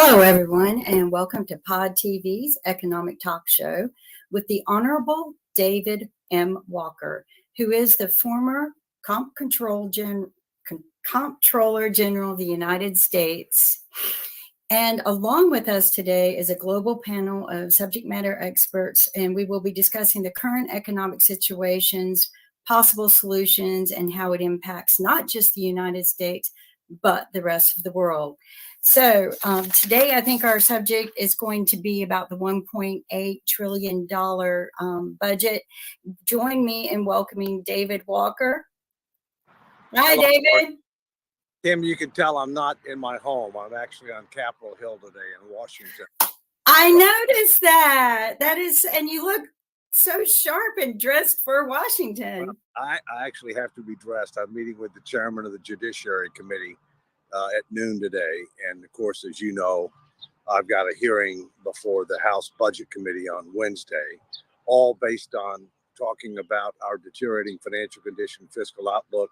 Hello, everyone, and welcome to Pod TV's Economic Talk Show with the Honorable David M. Walker, who is the former Comptroller General of the United States. And along with us today is a global panel of subject matter experts, and we will be discussing the current economic situations, possible solutions, and how it impacts not just the United States, but the rest of the world. So today, I think our subject is going to be about the $1.8 trillion budget. Join me in welcoming David Walker. Hi, Hello. David. Kim, you can tell I'm not in my home. I'm actually on Capitol Hill today in Washington. I noticed that. And you look so sharp and dressed for Washington. Well, I actually have to be dressed. I'm meeting with the chairman of the Judiciary Committee at noon today. And of course, as you know, I've got a hearing before the House Budget Committee on Wednesday, all based on talking about our deteriorating financial condition, fiscal outlook,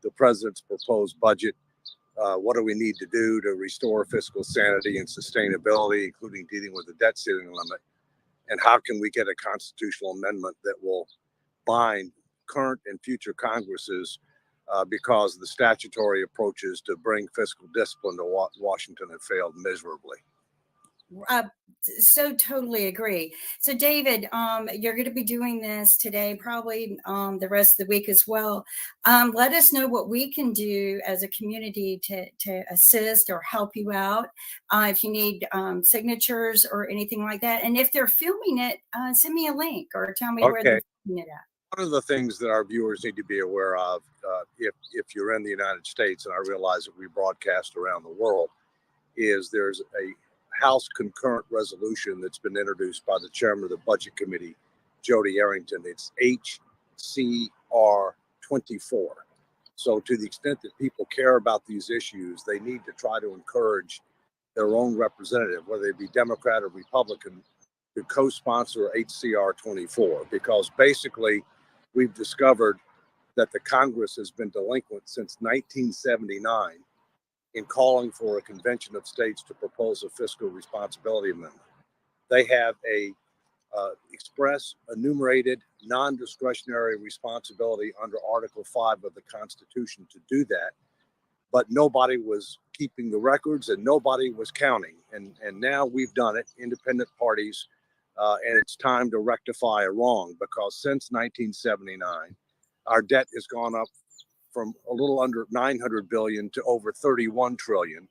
the president's proposed budget. What do we need to do to restore fiscal sanity and sustainability, including dealing with the debt ceiling limit? And how can we get a constitutional amendment that will bind current and future Congresses because the statutory approaches to bring fiscal discipline to Washington have failed miserably. So totally agree. So David, you're going to be doing this today, probably the rest of the week as well. Let us know what we can do as a community to assist or help you out. If you need signatures or anything like that. And if they're filming it, send me a link or tell me where they're filming it at. One of the things that our viewers need to be aware of, if you're in the United States, and I realize that we broadcast around the world, is there's a House concurrent resolution that's been introduced by the chairman of the Budget Committee, Jody Arrington. It's HCR 24. So to the extent that people care about these issues, they need to try to encourage their own representative, whether they be Democrat or Republican, to co-sponsor HCR 24, because basically we've discovered that the Congress has been delinquent since 1979 in calling for a convention of states to propose a fiscal responsibility amendment. They have a express enumerated non-discretionary responsibility under Article 5 of the Constitution to do that, but nobody was keeping the records and nobody was counting. And now we've done it, independent parties, and it's time to rectify a wrong, because since 1979, our debt has gone up from a little under 900 billion to over 31 trillion,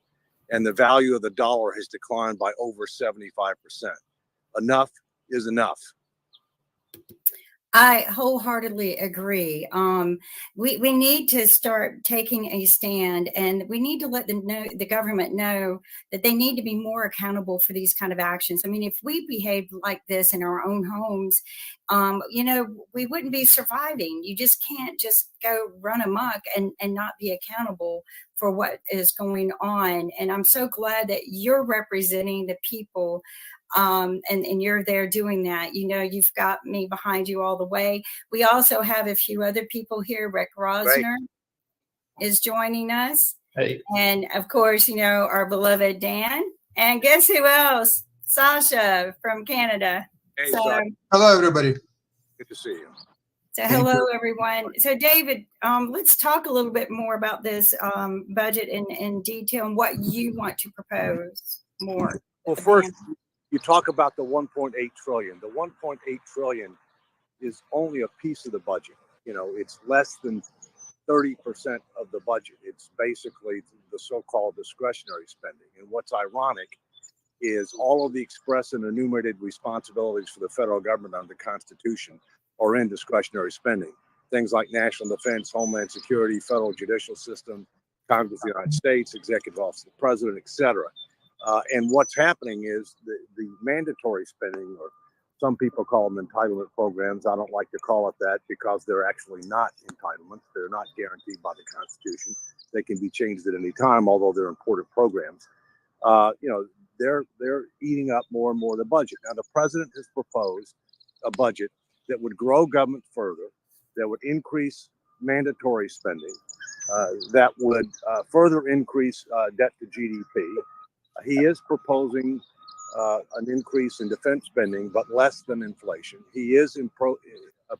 and the value of the dollar has declined by over 75%. Enough is enough. I wholeheartedly agree. We need to start taking a stand, and we need to let the government know that they need to be more accountable for these kind of actions. I mean, if we behaved like this in our own homes, we wouldn't be surviving. You just can't just go run amok and not be accountable for what is going on. And I'm so glad that you're representing the people. And you're there doing that. You've got me behind you all the way. We also have a few other people here. Rick Rosner is joining us. Hey. And of course, our beloved Dan. And guess who else? Sasha from Canada. Hey, hello, everybody. Good to see you. So hello, everyone. So David, let's talk a little bit more about this budget in detail and what you want to propose more. Well, first, you talk about the 1.8 trillion. The 1.8 trillion is only a piece of the budget. It's less than 30% of the budget. It's basically the so-called discretionary spending. And what's ironic is all of the express and enumerated responsibilities for the federal government under the Constitution are in discretionary spending. Things like national defense, homeland security, federal judicial system, Congress of the United States, executive office of the president, etc. And what's happening is the mandatory spending, or some people call them entitlement programs. I don't like to call it that because they're actually not entitlements. They're not guaranteed by the Constitution. They can be changed at any time, although they're important programs. They're eating up more and more of the budget. Now, the president has proposed a budget that would grow government further, that would increase mandatory spending, that would further increase debt to GDP, He is proposing an increase in defense spending, but less than inflation. He is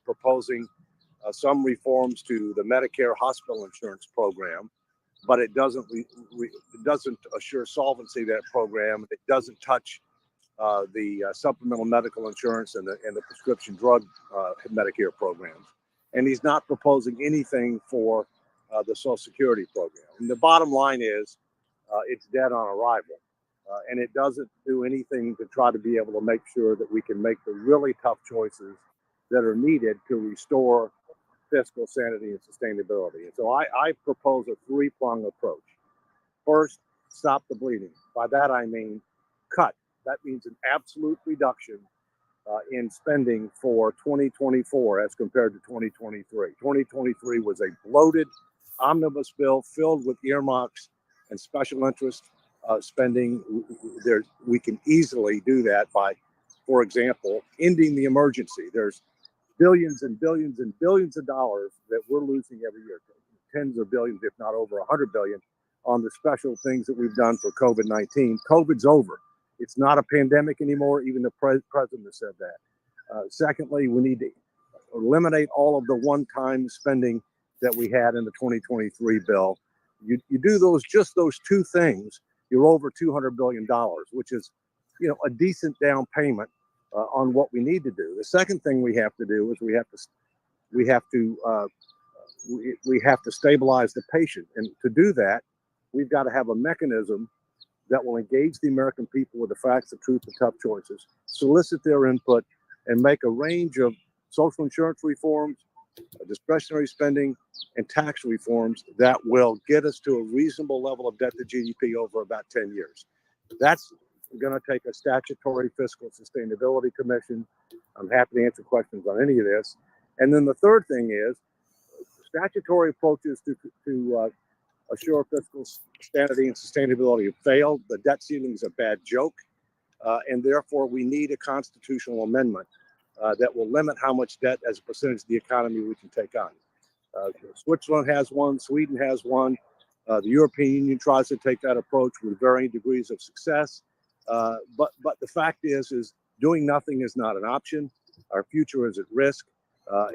proposing some reforms to the Medicare hospital insurance program, but it doesn't it doesn't assure solvency of that program. It doesn't touch the supplemental medical insurance and the prescription drug Medicare programs. And he's not proposing anything for the Social Security program. And the bottom line is it's dead on arrival. And it doesn't do anything to try to be able to make sure that we can make the really tough choices that are needed to restore fiscal sanity and sustainability. And so I propose a three-pronged approach. First, stop the bleeding. By that I mean cut. That means an absolute reduction in spending for 2024 as compared to 2023. 2023 was a bloated omnibus bill filled with earmarks and special interest spending. We can easily do that by, for example, ending the emergency. There's billions and billions and billions of dollars that we're losing every year, tens of billions, if not over 100 billion, on the special things that we've done for COVID-19. COVID's over. It's not a pandemic anymore. Even the president has said that. Secondly, we need to eliminate all of the one-time spending that we had in the 2023 bill. You do those two things, you're over $200 billion, which is, a decent down payment on what we need to do. The second thing we have to do is we have to stabilize the patient, and to do that, we've got to have a mechanism that will engage the American people with the facts, the truth, the tough choices, solicit their input, and make a range of social insurance reforms, discretionary spending, and tax reforms that will get us to a reasonable level of debt to GDP over about 10 years. That's going to take a statutory fiscal sustainability commission. I'm happy to answer questions on any of this. And then the third thing is statutory approaches to assure fiscal sanity and sustainability have failed. The debt ceiling is a bad joke, and therefore we need a constitutional amendment that will limit how much debt as a percentage of the economy we can take on. Switzerland has one, Sweden has one. The European Union tries to take that approach with varying degrees of success. But the fact is doing nothing is not an option. Our future is at risk,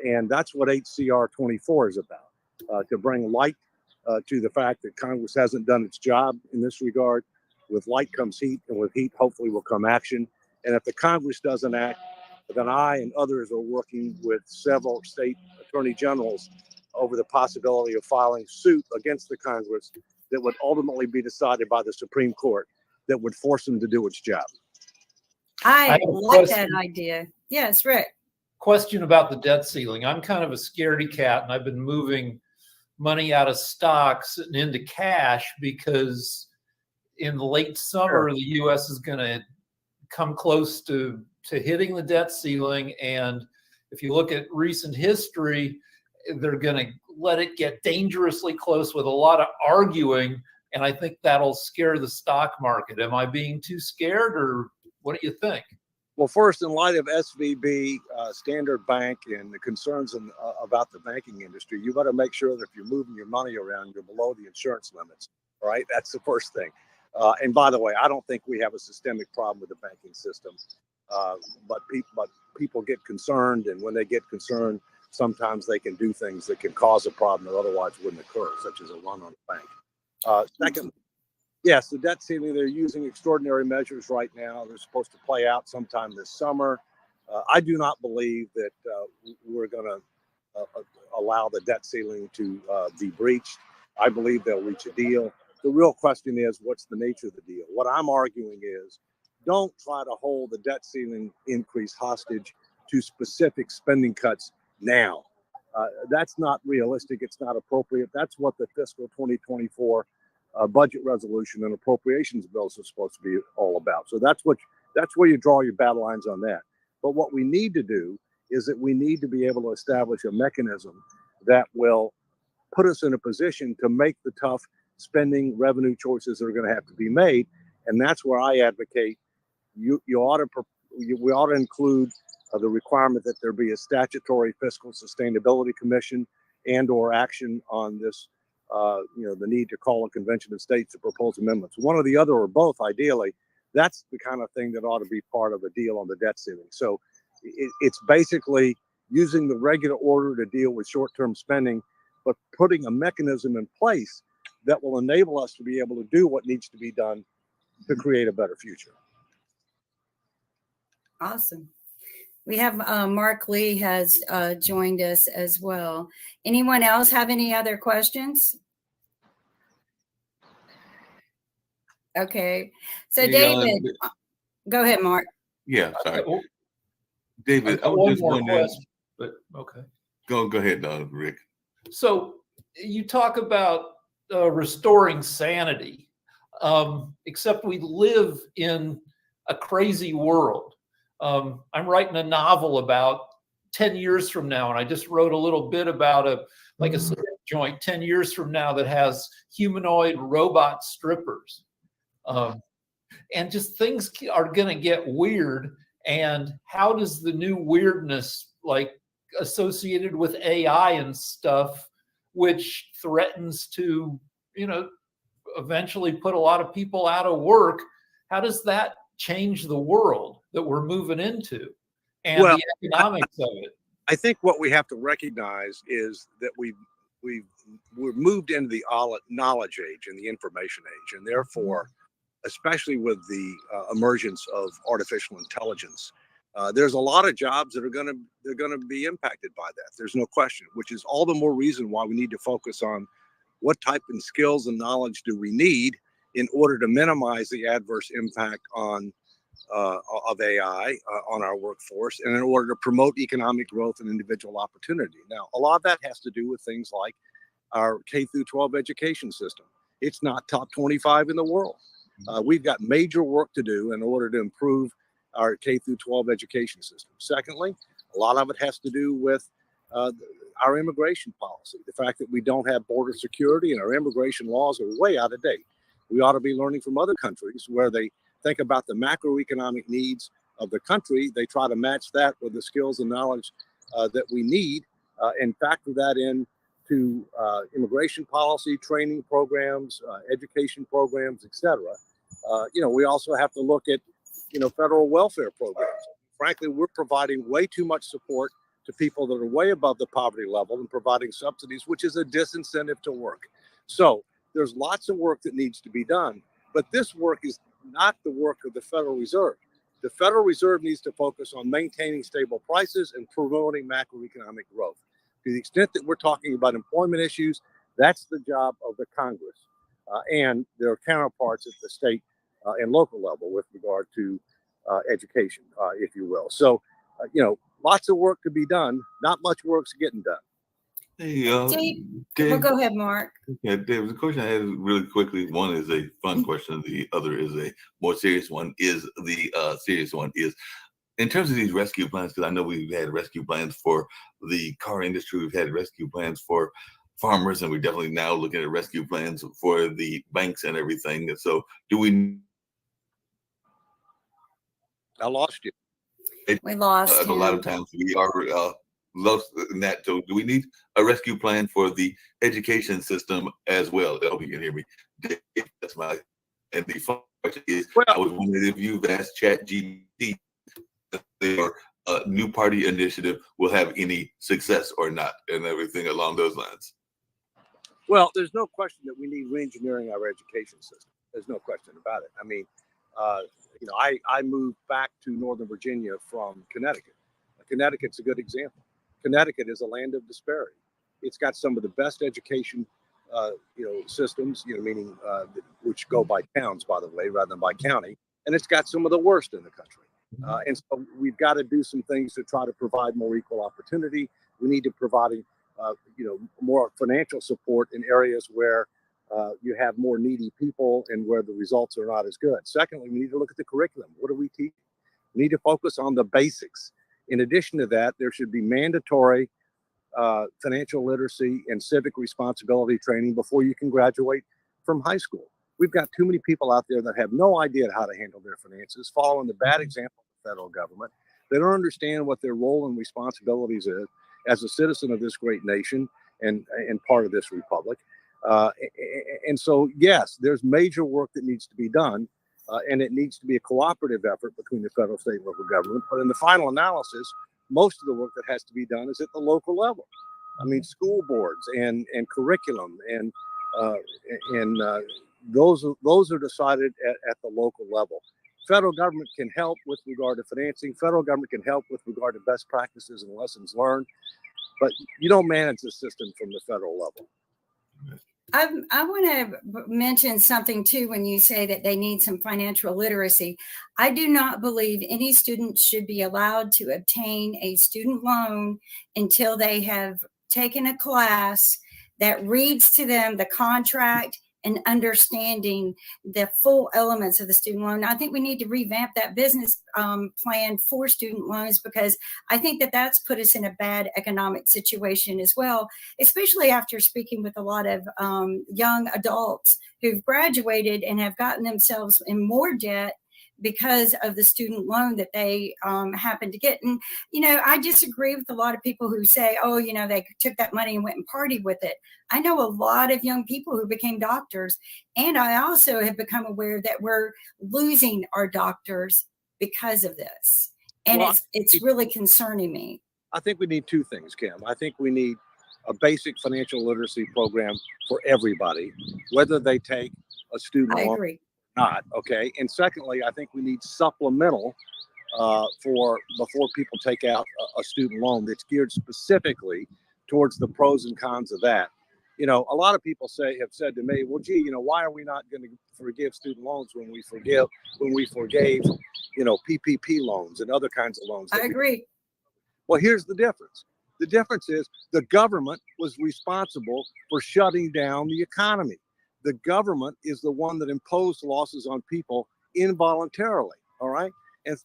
and that's what HCR 24 is about, to bring light to the fact that Congress hasn't done its job in this regard. With light comes heat, and with heat, hopefully, will come action. And if the Congress doesn't act, then I and others are working with several state attorney generals over the possibility of filing suit against the Congress that would ultimately be decided by the Supreme Court that would force them to do its job. I like that idea. Yes, Rick. Question about the debt ceiling. I'm kind of a scaredy cat, and I've been moving money out of stocks and into cash because in the late summer, the U.S. is going to come close to hitting the debt ceiling. And if you look at recent history, they're going to let it get dangerously close with a lot of arguing. And I think that'll scare the stock market. Am I being too scared, or what do you think? Well, first, in light of SVB, Standard Bank, and the concerns about the banking industry, you better make sure that if you're moving your money around, you're below the insurance limits, right? That's the first thing. And by the way, I don't think we have a systemic problem with the banking system, but people get concerned, and when they get concerned, sometimes they can do things that can cause a problem that otherwise wouldn't occur, such as a run on the bank. Second, yes, the debt ceiling, they're using extraordinary measures right now. They're supposed to play out sometime this summer. I do not believe that we're going to allow the debt ceiling to be breached. I believe they'll reach a deal. The real question is, what's the nature of the deal? What I'm arguing is, don't try to hold the debt ceiling increase hostage to specific spending cuts now. That's not realistic. It's not appropriate. That's what the fiscal 2024 budget resolution and appropriations bills are supposed to be all about. So that's where you draw your battle lines on that. But what we need to do is that we need to be able to establish a mechanism that will put us in a position to make the tough spending revenue choices that are going to have to be made. And that's where I advocate we ought to include the requirement that there be a statutory fiscal sustainability commission and or action on this the need to call a convention of states to propose amendments. One or the other or both, ideally. That's the kind of thing that ought to be part of a deal on the debt ceiling. So it's basically using the regular order to deal with short-term spending, but putting a mechanism in place that will enable us to be able to do what needs to be done to create a better future. Awesome. We have Mark Lee has joined us as well. Anyone else have any other questions? Okay. So Hey, David, go ahead, Mark. Yeah, sorry. David, I I've got was one just more wondering. question, but okay. Go ahead, Rick. So you talk about restoring sanity, except we live in a crazy world. I'm writing a novel about 10 years from now, and I just wrote a little bit about a strip joint 10 years from now that has humanoid robot strippers. And just things are going to get weird. And how does the new weirdness, like associated with AI and stuff, which threatens to, eventually put a lot of people out of work, how does that change the world that we're moving into and the economics of it? I think what we have to recognize is that we're moved into the knowledge age and the information age, and therefore, especially with the emergence of artificial intelligence, there's a lot of jobs that are going to be impacted by that. There's no question, which is all the more reason why we need to focus on what type of skills and knowledge do we need in order to minimize the adverse impact of AI on our workforce, and in order to promote economic growth and individual opportunity. Now, a lot of that has to do with things like our K through 12 education system. It's not top 25 in the world. We've got major work to do in order to improve our K through 12 education system. Secondly, a lot of it has to do with our immigration policy. The fact that we don't have border security and our immigration laws are way out of date. We ought to be learning from other countries where they think about the macroeconomic needs of the country. They try to match that with the skills and knowledge that we need and factor that in to immigration policy, training programs, education programs, etc. We also have to look at, federal welfare programs. Frankly, we're providing way too much support to people that are way above the poverty level and providing subsidies, which is a disincentive to work. So there's lots of work that needs to be done, but this work is not the work of the Federal Reserve. The Federal Reserve needs to focus on maintaining stable prices and promoting macroeconomic growth. To the extent that we're talking about employment issues, that's the job of the Congress and their counterparts at the state and local level with regard to education, if you will. So, lots of work to be done. Not much work's getting done. Hey, Dave, well, go ahead, Mark. Yeah, Dave, the question I had really quickly, one is a fun question, the other is a more serious one. Serious one is, in terms of these rescue plans, because I know we've had rescue plans for the car industry, we've had rescue plans for farmers, and we're definitely now looking at rescue plans for the banks and everything. So do we... I lost you. We lost a lot of times we are lost in that. So do we need a rescue plan for the education system as well? I hope you can hear me. That's my... And the fun question is, I was wondering if you've asked ChatGPT if their new party initiative will have any success or not, and everything along those lines. Well, there's no question that we need re-engineering our education system. There's no question about it. I mean, I moved back to Northern Virginia from Connecticut. Connecticut's a good example. Connecticut is a land of disparity. It's got some of the best education, systems, meaning which go by towns, by the way, rather than by county. And it's got some of the worst in the country. And so we've got to do some things to try to provide more equal opportunity. We need to provide, more financial support in areas where you have more needy people and where the results are not as good. Secondly, we need to look at the curriculum. What do we teach? We need to focus on the basics. In addition to that, there should be mandatory financial literacy and civic responsibility training before you can graduate from high school. We've got too many people out there that have no idea how to handle their finances, following the bad example of the federal government. They don't understand what their role and responsibilities is as a citizen of this great nation and part of this republic. And so, yes, there's major work that needs to be done, and it needs to be a cooperative effort between the federal, state, and local government. But in the final analysis, most of the work that has to be done is at the local level. I mean, school boards and curriculum and those are decided at the local level. Federal government can help with regard to financing. Federal government can help with regard to best practices and lessons learned, but you don't manage the system from the federal level. I want to mention something too when you say that they need some financial literacy. I do not believe any student should be allowed to obtain a student loan until they have taken a class that reads to them the contract and understanding the full elements of the student loan. I think we need to revamp that business plan for student loans, because I think that that's put us in a bad economic situation as well, especially after speaking with a lot of young adults who've graduated and have gotten themselves in more debt because of the student loan that they happen to get. And, you know, I disagree with a lot of people who say, oh, you know, they took that money and went and partied with it. I know a lot of young people who became doctors. And I also have become aware that we're losing our doctors because of this. And well, it's really concerning me. I think we need two things, Kim. I think we need a basic financial literacy program for everybody, whether they take a student loan. I agree. Not okay. And secondly, I think we need supplemental for before people take out a student loan that's geared specifically towards the pros and cons of that. You know, a lot of people have said to me, well, gee, you know, why are we not going to forgive student loans when we forgave, you know, PPP loans and other kinds of loans? I agree. Well, here's the difference. The difference is the government was responsible for shutting down the economy. The government is the one that imposed losses on people involuntarily. All right. And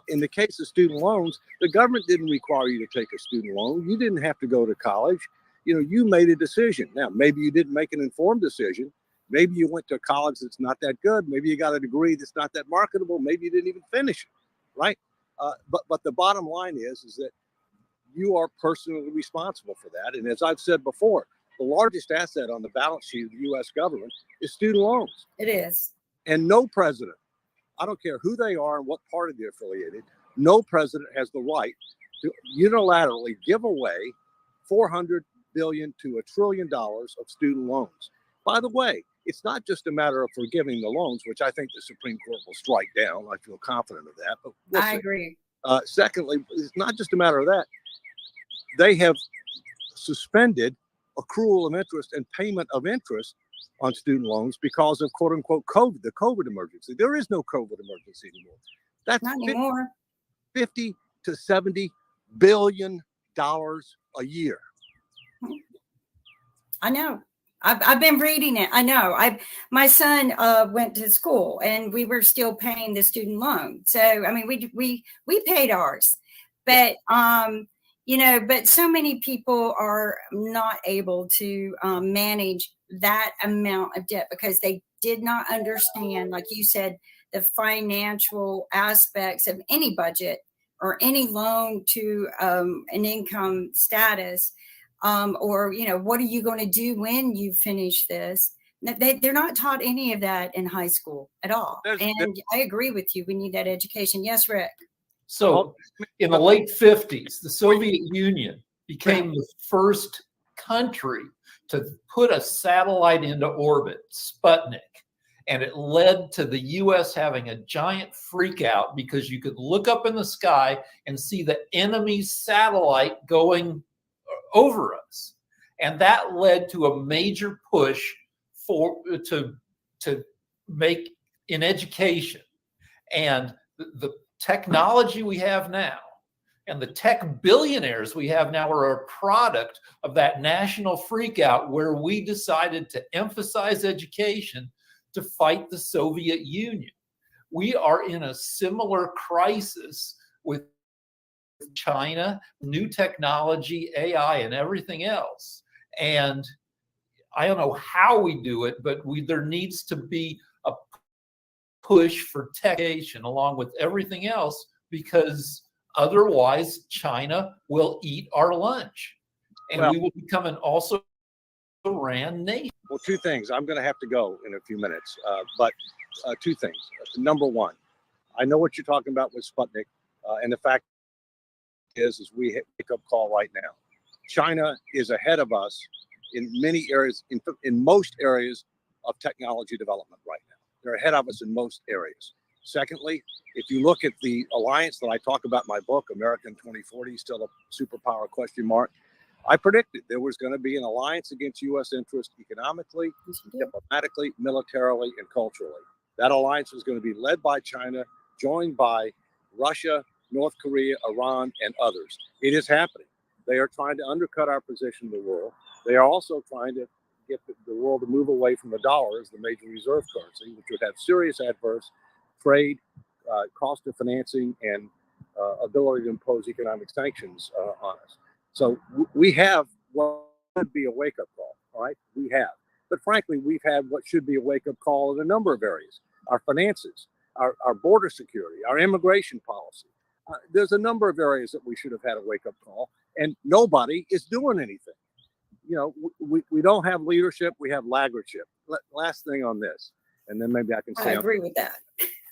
in the case of student loans, the government didn't require you to take a student loan. You didn't have to go to college. You know, you made a decision. Now, maybe you didn't make an informed decision. Maybe you went to a college that's not that good. Maybe you got a degree that's not that marketable. Maybe you didn't even finish it. Right. But the bottom line is that you are personally responsible for that. And as I've said before, the largest asset on the balance sheet of the U.S. government is student loans. It is. And no president, I don't care who they are and what party they're affiliated, no president has the right to unilaterally give away $400 billion to $1 trillion of student loans. By the way, it's not just a matter of forgiving the loans, which I think the Supreme Court will strike down. I feel confident of that. But we'll see. Agree. Secondly, it's not just a matter of that. They have suspended accrual of interest and payment of interest on student loans because of quote unquote COVID, the COVID emergency. There is no COVID emergency anymore. That's not anymore. 50 to 70 billion dollars a year. I know. I've been reading it. I know. My son went to school and we were still paying the student loan. So I mean, we paid ours, but you know, but so many people are not able to manage that amount of debt because they did not understand, like you said, the financial aspects of any budget or any loan to an income status, or, you know, what are you going to do when you finish this? They're not taught any of that in high school at all. And I agree with you. We need that education. Yes, Rick. So in the late 50s, the Soviet Union became the first country to put a satellite into orbit, Sputnik. And it led to the US having a giant freak out because you could look up in the sky and see the enemy's satellite going over us. And that led to a major push to make in education. And the technology we have now and the tech billionaires we have now are a product of that national freakout where we decided to emphasize education to fight the Soviet Union. We are in a similar crisis with China, new technology, AI, and everything else. And I don't know how we do it, but there needs to be a push for techation along with everything else, because otherwise China will eat our lunch and we will become also ran nation. Well, two things. I'm going to have to go in a few minutes, but two things. Number one, I know what you're talking about with Sputnik, and the fact is we hit wake up call right now. China is ahead of us in many areas, in most areas of technology development right now. They're ahead of us in most areas. Secondly, if you look at the alliance that I talk about in my book, American 2040, still a superpower question mark, I predicted there was going to be an alliance against U.S. interest economically, diplomatically, militarily, and culturally. That alliance was going to be led by China, joined by Russia, North Korea, Iran, and others. It is happening. They are trying to undercut our position in the world. They are also trying to get the world to move away from the dollar as the major reserve currency, which would have serious adverse trade, cost of financing, and ability to impose economic sanctions on us. So we have what should be a wake-up call, all right? We have. But frankly, we've had what should be a wake-up call in a number of areas. Our finances, our border security, our immigration policy. There's a number of areas that we should have had a wake-up call, and nobody is doing anything. You know, we don't have leadership, we have laggardship. Last thing on this, and then maybe I can say— I agree with that.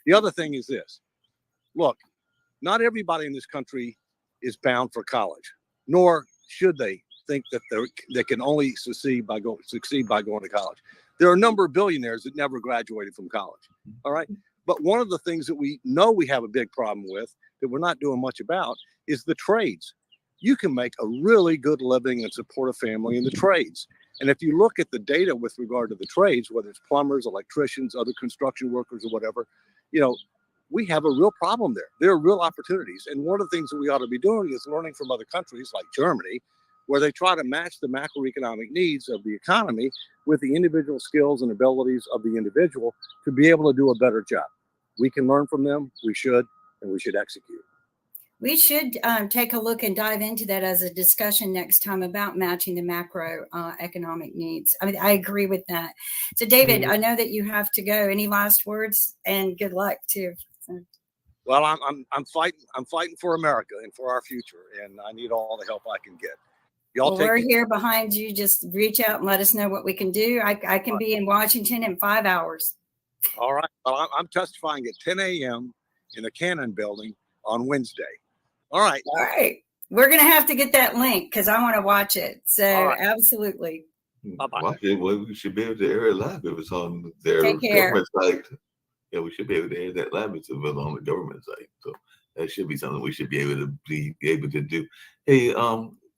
The other thing is this. Look, not everybody in this country is bound for college, nor should they think that they can only succeed by going to college. There are a number of billionaires that never graduated from college. All right. But one of the things that we know we have a big problem with that we're not doing much about is the trades. You can make a really good living and support a family in the trades. And if you look at the data with regard to the trades, whether it's plumbers, electricians, other construction workers, or whatever, you know, we have a real problem there. There are real opportunities. And one of the things that we ought to be doing is learning from other countries like Germany, where they try to match the macroeconomic needs of the economy with the individual skills and abilities of the individual to be able to do a better job. We can learn from them. We should, and we should execute. We should take a look and dive into that as a discussion next time about matching the macro economic needs. I mean, I agree with that. So, David, I know that you have to go. Any last words? And good luck too. Well, I'm fighting for America and for our future, and I need all the help I can get. Well, we're here behind you. Just reach out and let us know what we can do. I can be in Washington in 5 hours. All right. Well, I'm testifying at 10 a.m. in the Cannon building on Wednesday. All right. All right. We're going to have to get that link because I want to watch it. So right. Absolutely. Bye-bye. Watch it. Well, we should be able to air it live if it's on their Take care. government site. Yeah, we should be able to air that live if it's on the government site. So that should be something we should be able to do. Hey,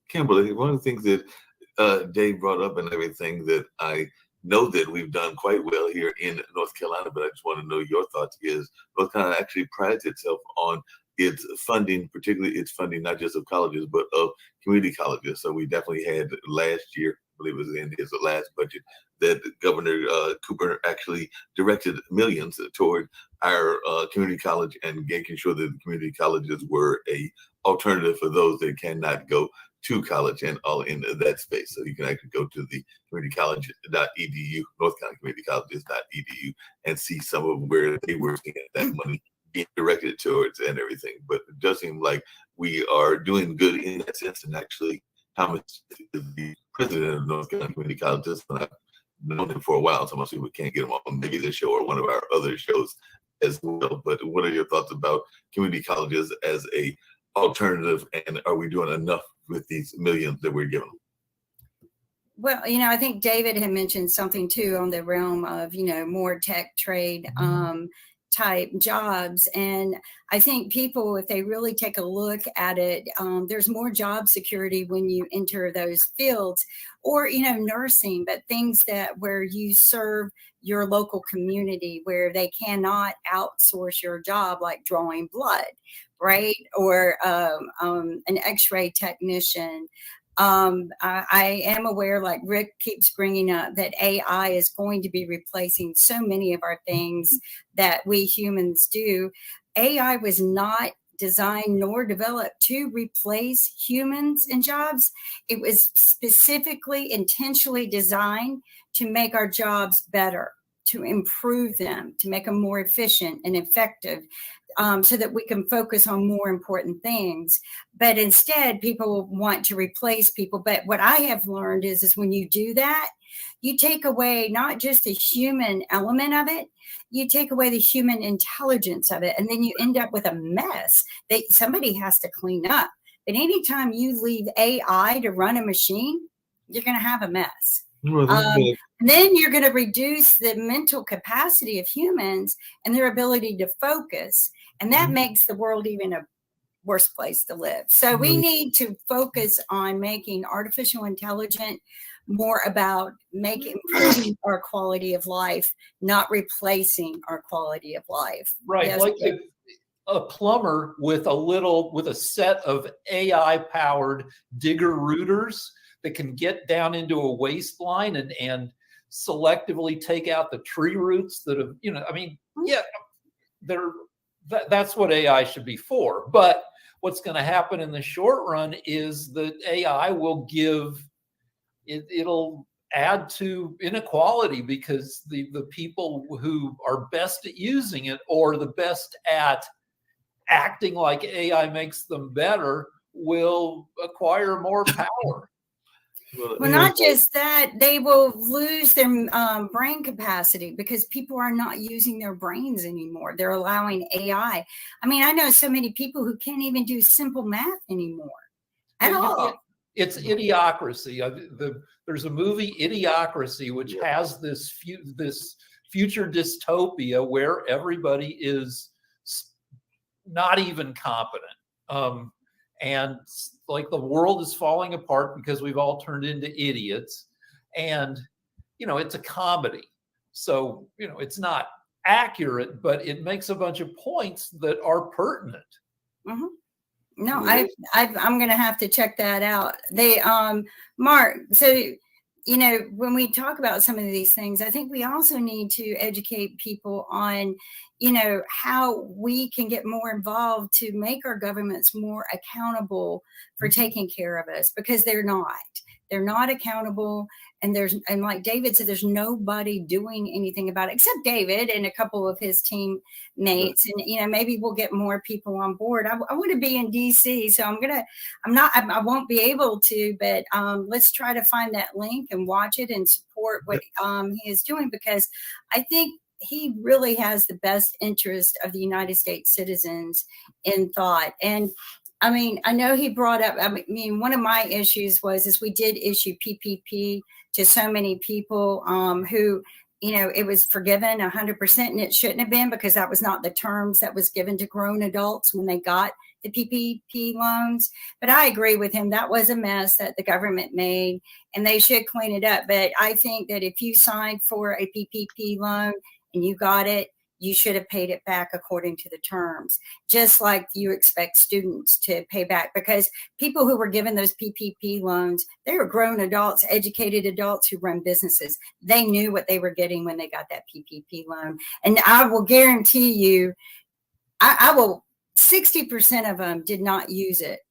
Kimberly, one of the things that Dave brought up and everything that I know that we've done quite well here in North Carolina, but I just want to know your thoughts, is North Carolina actually prides itself on its funding, particularly its funding not just of colleges, but of community colleges. So we definitely had last year, I believe it was in his last budget, that Governor Cooper actually directed millions toward our community college and making sure that the community colleges were a alternative for those that cannot go to college and all in that space. So you can actually go to the communitycollege.edu, North Carolina Community Colleges.edu, and see some of where they were seeing that money being directed towards and everything. But it does seem like we are doing good in that sense. And actually, Thomas is the president of North Carolina Community Colleges, and I've known him for a while, so I'm assuming we can't get him on maybe this show or one of our other shows as well. But what are your thoughts about community colleges as a alternative, and are we doing enough with these millions that we're given? Well, I think David had mentioned something too on the realm of, more tech trade type jobs. And I think people, if they really take a look at it, there's more job security when you enter those fields, or, nursing, but things where you serve your local community, where they cannot outsource your job, like drawing blood, right? Or an x-ray technician. I am aware, like Rick keeps bringing up, that AI is going to be replacing so many of our things that we humans do. AI was not designed nor developed to replace humans in jobs. It was specifically, intentionally designed to make our jobs better, to improve them, to make them more efficient and effective. so that we can focus on more important things. But instead, people want to replace people. But what I have learned is when you do that, you take away not just the human element of it, you take away the human intelligence of it, and then you end up with a mess that somebody has to clean up. But anytime you leave AI to run a machine, you're going to have a mess. And then you're going to reduce the mental capacity of humans and their ability to focus. And that makes the world even a worse place to live. So we need to focus on making artificial intelligence more about improving our quality of life, not replacing our quality of life. Right. Yes, like a plumber with a set of AI powered digger rooters that can get down into a waste line and selectively take out the tree roots that have, that's what AI should be for. But what's going to happen in the short run is that AI will it'll add to inequality, because the people who are best at using it or the best at acting like AI makes them better will acquire more power. Well, not just that, they will lose their brain capacity because people are not using their brains anymore. They're allowing AI. I mean, I know so many people who can't even do simple math anymore at all. It's Idiocracy. There's a movie, Idiocracy, which has this future dystopia where everybody is not even competent. And like the world is falling apart because we've all turned into idiots. And, it's a comedy. So, it's not accurate, but it makes a bunch of points that are pertinent. Mm-hmm. No, I'm going to have to check that out. Mark, so, when we talk about some of these things, I think we also need to educate people on, how we can get more involved to make our governments more accountable for taking care of us, because they're not accountable. And like David said, there's nobody doing anything about it except David and a couple of his teammates. And, maybe we'll get more people on board. I want to be in DC, so I won't be able to, but let's try to find that link and watch it and support what he is doing, because I think he really has the best interest of the United States citizens in thought. And I mean, I know he brought up, one of my issues is we did issue PPP to so many people who, it was forgiven 100%, and it shouldn't have been, because that was not the terms that was given to grown adults when they got the PPP loans. But I agree with him. That was a mess that the government made, and they should clean it up. But I think that if you signed for a PPP loan and you got it, you should have paid it back according to the terms, just like you expect students to pay back, because people who were given those PPP loans, they were grown adults, educated adults who run businesses. They knew what they were getting when they got that PPP loan. And I will guarantee you, 60% of them did not use it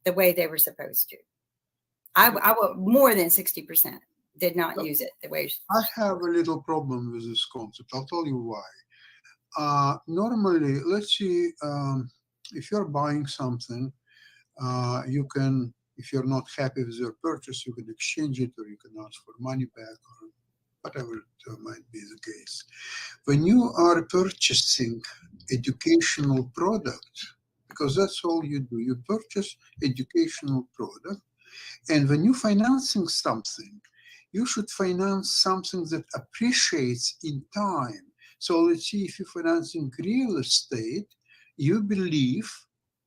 the way they were supposed to. I will, more than 60% did not use it the way. I have a little problem with this concept. I'll tell you why. Normally, let's see, if you're buying something, you can, if you're not happy with your purchase, you can exchange it, or you can ask for money back, or whatever it might be the case. When you are purchasing educational product, because that's all you do, you purchase educational product, and when you're financing something, you should finance something that appreciates in time. So let's see, if you're financing real estate, you believe,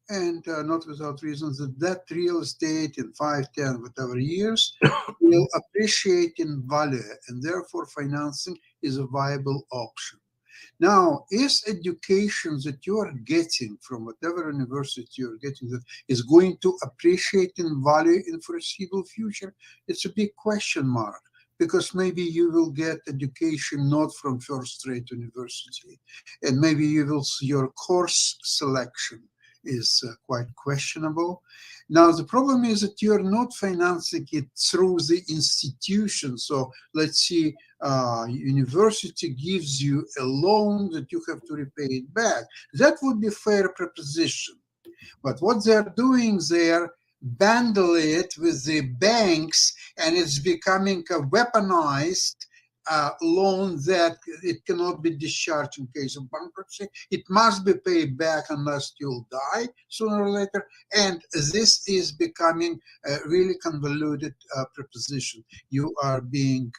and not without reasons, that real estate in 5, 10, whatever years will appreciate in value, and therefore financing is a viable option. Now, is education that you are getting from whatever university you're getting that is going to appreciate in value in foreseeable future? It's a big question mark, because maybe you will get education not from first-rate university, and maybe your course selection is quite questionable. Now, the problem is that you're not financing it through the institution. So let's see, university gives you a loan that you have to repay it back. That would be fair proposition. But what they're doing there, bundle it with the banks, and it's becoming a weaponized loan that it cannot be discharged in case of bankruptcy. It must be paid back unless you'll die sooner or later. And this is becoming a really convoluted proposition. You are being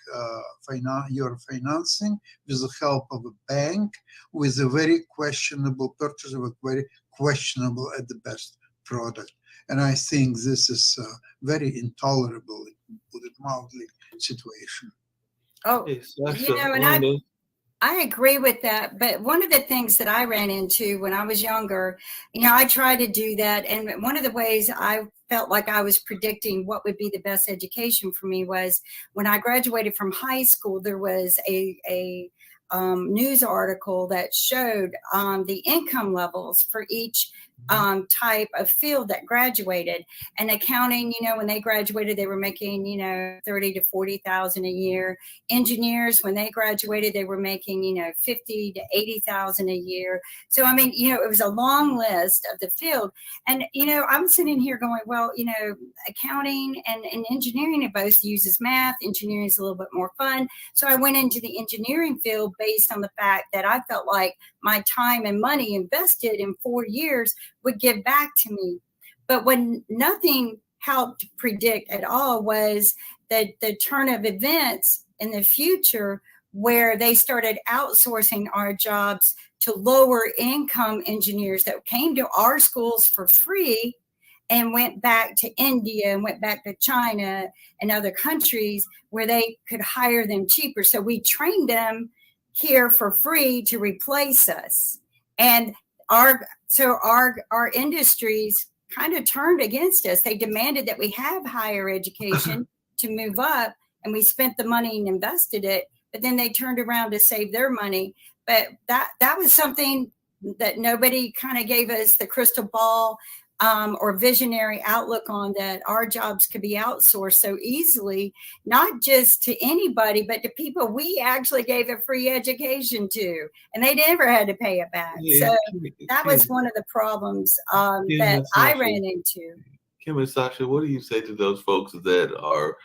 you're financing with the help of a bank with a very questionable purchase of a very questionable at the best product. And I think this is very intolerable, to put it mildly, situation. Oh, and I agree with that. But one of the things that I ran into when I was younger, I tried to do that. And one of the ways I felt like I was predicting what would be the best education for me was when I graduated from high school, there was a news article that showed the income levels for each type of field that graduated. And accounting, when they graduated, they were making 30 to 40,000 a year. Engineers, when they graduated, they were making 50 to 80,000 a year. So I mean, it was a long list of the field. And I'm sitting here going, well, accounting and engineering, it both uses math. Engineering is a little bit more fun. So I went into the engineering field based on the fact that I felt like my time and money invested in 4 years would give back to me. But when nothing helped predict at all was the turn of events in the future where they started outsourcing our jobs to lower income engineers that came to our schools for free and went back to India and went back to China and other countries where they could hire them cheaper. So we trained them here for free to replace us. And our industries kind of turned against us. They demanded that we have higher education to move up, and we spent the money and invested it, but then they turned around to save their money. But that was something that nobody kind of gave us the crystal ball or visionary outlook on, that our jobs could be outsourced so easily, not just to anybody, but to people we actually gave a free education to, and they never had to pay it back. So that was one of the problems that I ran into. Kim and Sasha, what do you say to those folks that are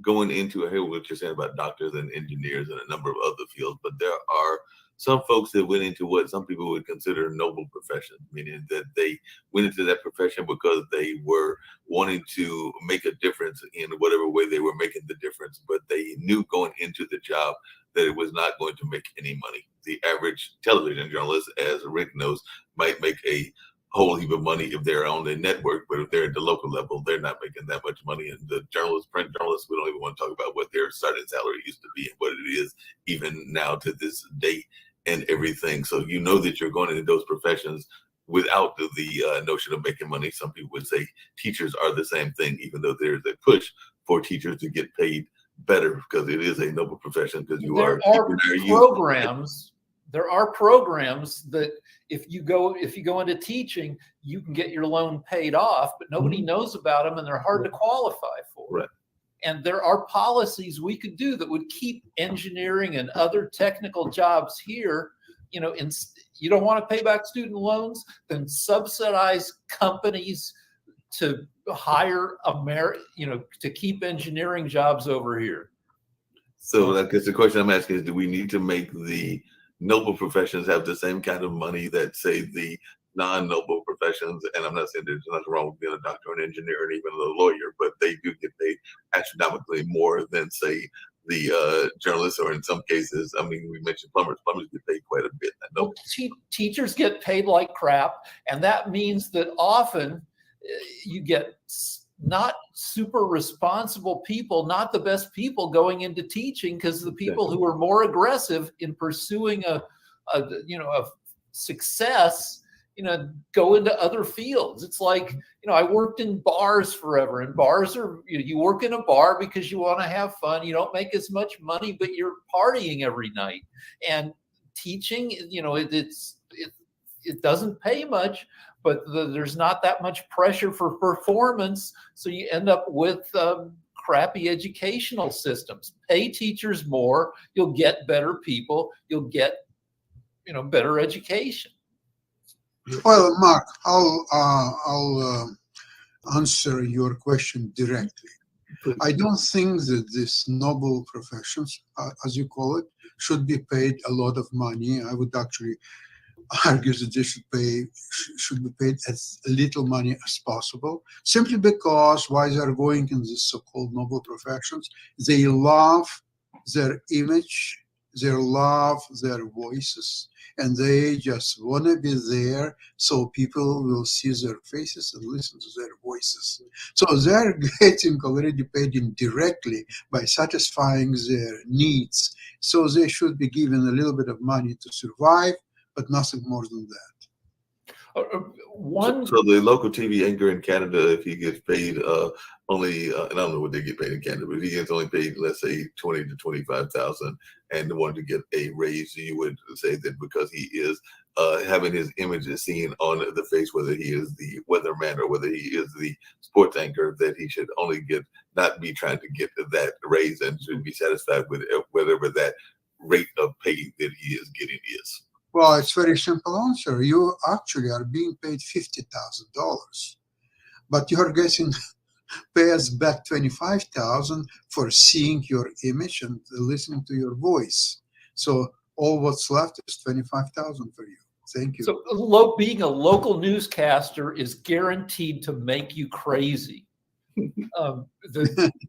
going into, I hear what you're saying about doctors and engineers and a number of other fields, but there are some folks that went into what some people would consider noble professions, meaning that they went into that profession because they were wanting to make a difference in whatever way they were making the difference, but they knew going into the job that it was not going to make any money. The average television journalist, as Rick knows, might make a whole heap of money if they're on the network, but if they're at the local level, they're not making that much money. And the journalists, print journalists, we don't even want to talk about what their starting salary used to be and what it is even now to this day and everything. So you know that you're going into those professions without the notion of making money. Some people would say teachers are the same thing, even though there's a push for teachers to get paid better because it is a noble profession, because there are programs that if you go into teaching, you can get your loan paid off, but nobody knows about them and they're hard to qualify for. Right. And there are policies we could do that would keep engineering and other technical jobs here. You don't want to pay back student loans, then subsidize companies to hire to keep engineering jobs over here. So I guess the question I'm asking is, do we need to make the noble professions have the same kind of money that, say, the non-noble professions? And I'm not saying there's nothing wrong with being a doctor, an engineer, and even a lawyer, but they do get paid astronomically more than, say, the journalists, or in some cases, I mean, we mentioned plumbers. Plumbers get paid quite a bit. Well, teachers get paid like crap, and that means that often you get not super responsible people, not the best people going into teaching, because the people who are more aggressive in pursuing a success, go into other fields. It's like, I worked in bars forever, and bars are, you work in a bar because you want to have fun. You don't make as much money, but you're partying every night. And teaching, it doesn't pay much, but there's not that much pressure for performance. So you end up with crappy educational systems. Pay teachers more, you'll get better people, you'll get, better education. Well, Mark, I'll answer your question directly. I don't think that these noble professions, as you call it, should be paid a lot of money. I would actually argue that they should be paid as little money as possible, simply because while they're going in these so-called noble professions, they love their image, they love their voices, and they just want to be there so people will see their faces and listen to their voices. So they're getting already paid indirectly by satisfying their needs. So they should be given a little bit of money to survive, but nothing more than that. So the local TV anchor in Canada, if he gets paid only, and I don't know what they get paid in Canada, but if he gets only paid, let's say 20 to 25,000, and wanted to get a raise, you would say that because he is having his images seen on the face, whether he is the weatherman or whether he is the sports anchor, that he should only not be trying to get that raise and should be satisfied with whatever that rate of pay that he is getting is. Well, it's very simple answer. You actually are being paid $50,000, but you are getting pays back $25,000 for seeing your image and listening to your voice. So all what's left is $25,000 for you. Thank you. So being a local newscaster is guaranteed to make you crazy,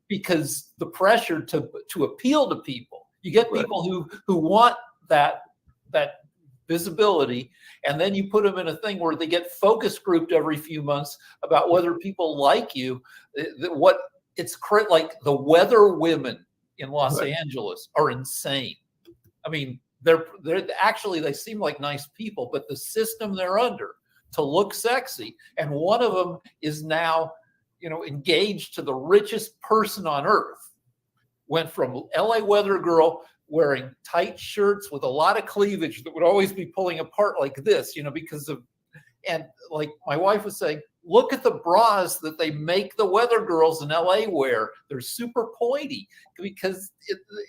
because the pressure to appeal to people. You get people who want that visibility, and then you put them in a thing where they get focus grouped every few months about whether people like you. Like the weather women in Los Angeles are insane. I mean, they're actually, they seem like nice people, but the system they're under to look sexy, and one of them is now, engaged to the richest person on earth. Went from LA weather girl wearing tight shirts with a lot of cleavage that would always be pulling apart like this, because of, and like my wife was saying, look at the bras that they make the weather girls in LA wear. They're super pointy because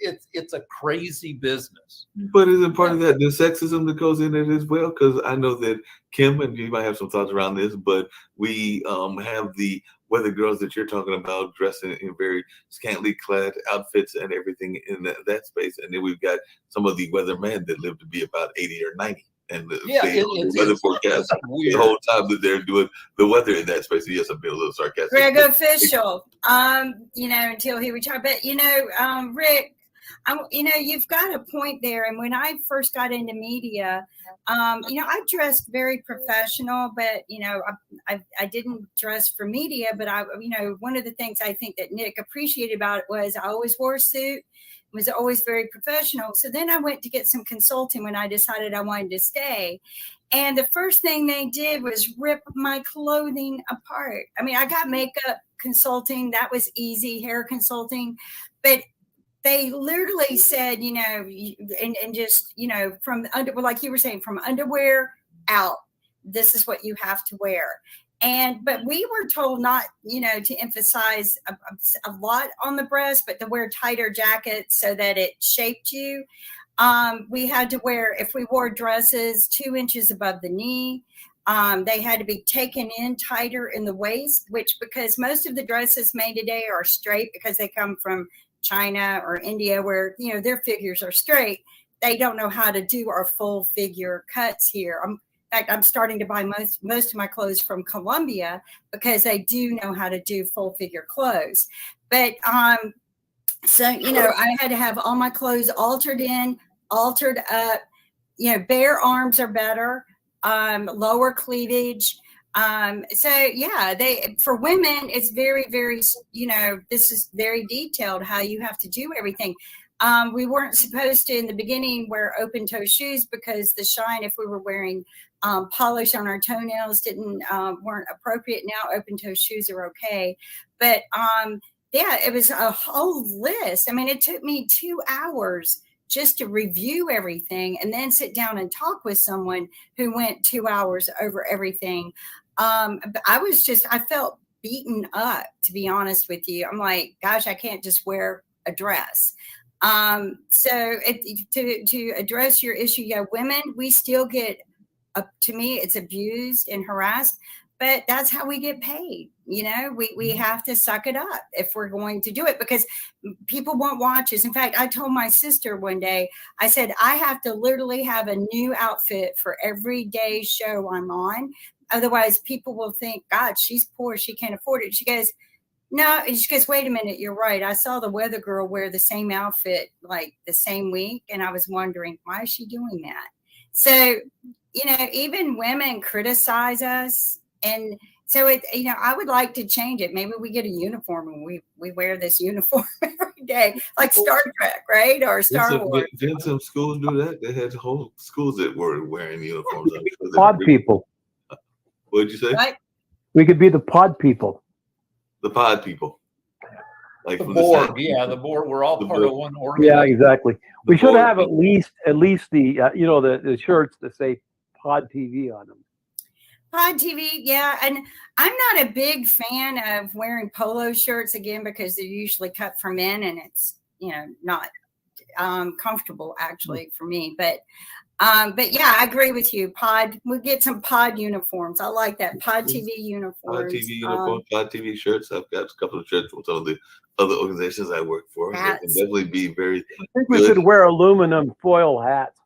it's a crazy business. But isn't part of that the sexism that goes in it as well? Because I know that Kim, and you might have some thoughts around this, but we have the weather girls that you're talking about dressing in very scantily clad outfits and everything in that space. And then we've got some of the weathermen that live to be about 80 or 90. And the weather forecast the whole time that they're doing the weather in that space. So yes, I'm being a little sarcastic. Greg official, until he retired. But Rick, you've got a point there. And when I first got into media, I dressed very professional, but I didn't dress for media. But one of the things I think that Nick appreciated about it was I always wore a suit. Was always very professional. So then I went to get some consulting when I decided I wanted to stay. And the first thing they did was rip my clothing apart. I mean, I got makeup consulting. That was easy, hair consulting. But they literally said, and just, from like you were saying, from underwear out, this is what you have to wear. But we were told not, to emphasize a lot on the breast, but to wear tighter jackets so that it shaped you. We had to wear, if we wore dresses 2 inches above the knee, they had to be taken in tighter in the waist, because most of the dresses made today are straight because they come from China or India where, their figures are straight. They don't know how to do our full figure cuts here. I'm starting to buy most of my clothes from Colombia because they do know how to do full figure clothes. But so I had to have all my clothes altered up. Bare arms are better, lower cleavage. For women, it's very, very, this is very detailed how you have to do everything. We weren't supposed to in the beginning wear open toe shoes because the shine, if we were wearing polish on our toenails, weren't appropriate. Now open toe shoes are okay. But it was a whole list. I mean, it took me 2 hours just to review everything and then sit down and talk with someone who went 2 hours over everything. I felt beaten up, to be honest with you. I'm like, gosh, I can't just wear a dress. To address your issue, yeah, women, we still get, to me, it's abused and harassed, but that's how we get paid. You know, we have to suck it up if we're going to do it, because people won't watch us. In fact, I told my sister one day, I said, I have to literally have a new outfit for every day show I'm on. Otherwise, people will think, God, she's poor, she can't afford it. She goes, no, she goes, wait a minute, you're right. I saw the weather girl wear the same outfit like the same week, and I was wondering, why is she doing that? So, you know, even women criticize us. And so I would like to change it. Maybe we get a uniform and we wear this uniform every day, like Star Trek, right? Or Star Wars. Didn't some schools do that? They had whole schools that were wearing uniforms. Pod people. What did you say? Right? We could be the pod people. The pod people. Like The from board, the the board. We're all The part board. of one organization. Yeah, exactly. We should board have at people. least the the shirts that say Pod TV on them. Pod TV, yeah. And I'm not a big fan of wearing polo shirts, again, because they're usually cut for men, and it's, not comfortable actually for me. But yeah, I agree with you. We'll get some pod uniforms. I like that. Pod TV uniforms. Pod TV uniforms, Pod TV shirts. I've got a couple of shirts from some of the other organizations I work for. They can definitely be very I think we should wear aluminum foil hats.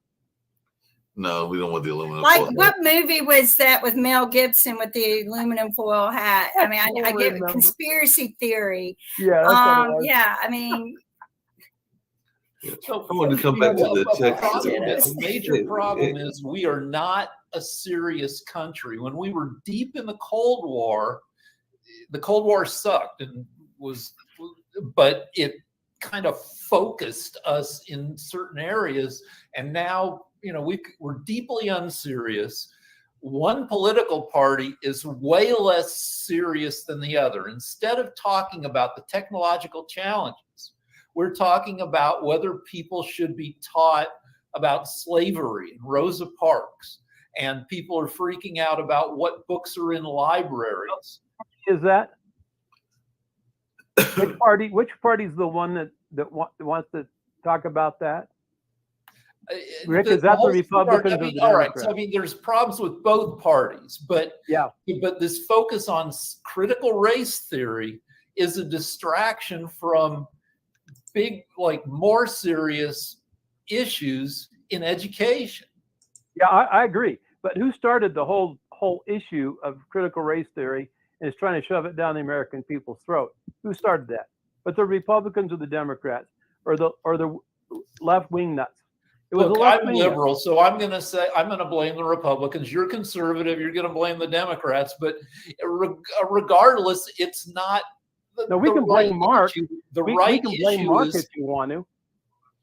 No, we don't want the aluminum Like, foil. what movie was that with Mel Gibson with the aluminum foil hat? I mean, I get remember. conspiracy theory. Yeah, that's what it was. Yeah, I mean, So I want to come back to the text. The major problem is we are not a serious country. When we were deep in the Cold War sucked but it kind of focused us in certain areas. And now, we're deeply unserious. One political party is way less serious than the other. Instead of talking about the technological challenges, we're talking about whether people should be taught about slavery and Rosa Parks, and people are freaking out about what books are in libraries. Is that which party? Which party is the one that wants to talk about that? Rick, is that the Republicans or the all right, Democrats? so there's problems with both parties, but this focus on critical race theory is a distraction from big, more serious issues in education. Yeah, I agree. But who started the whole issue of critical race theory and is trying to shove it down the American people's throat? Who started that? But the Republicans or the Democrats or the left wing nuts? It was Look, I'm liberal, so I'm going to blame the Republicans. You're conservative, you're going to blame the Democrats. But regardless, it's not. We can blame Mark. We can blame Mark if you want to.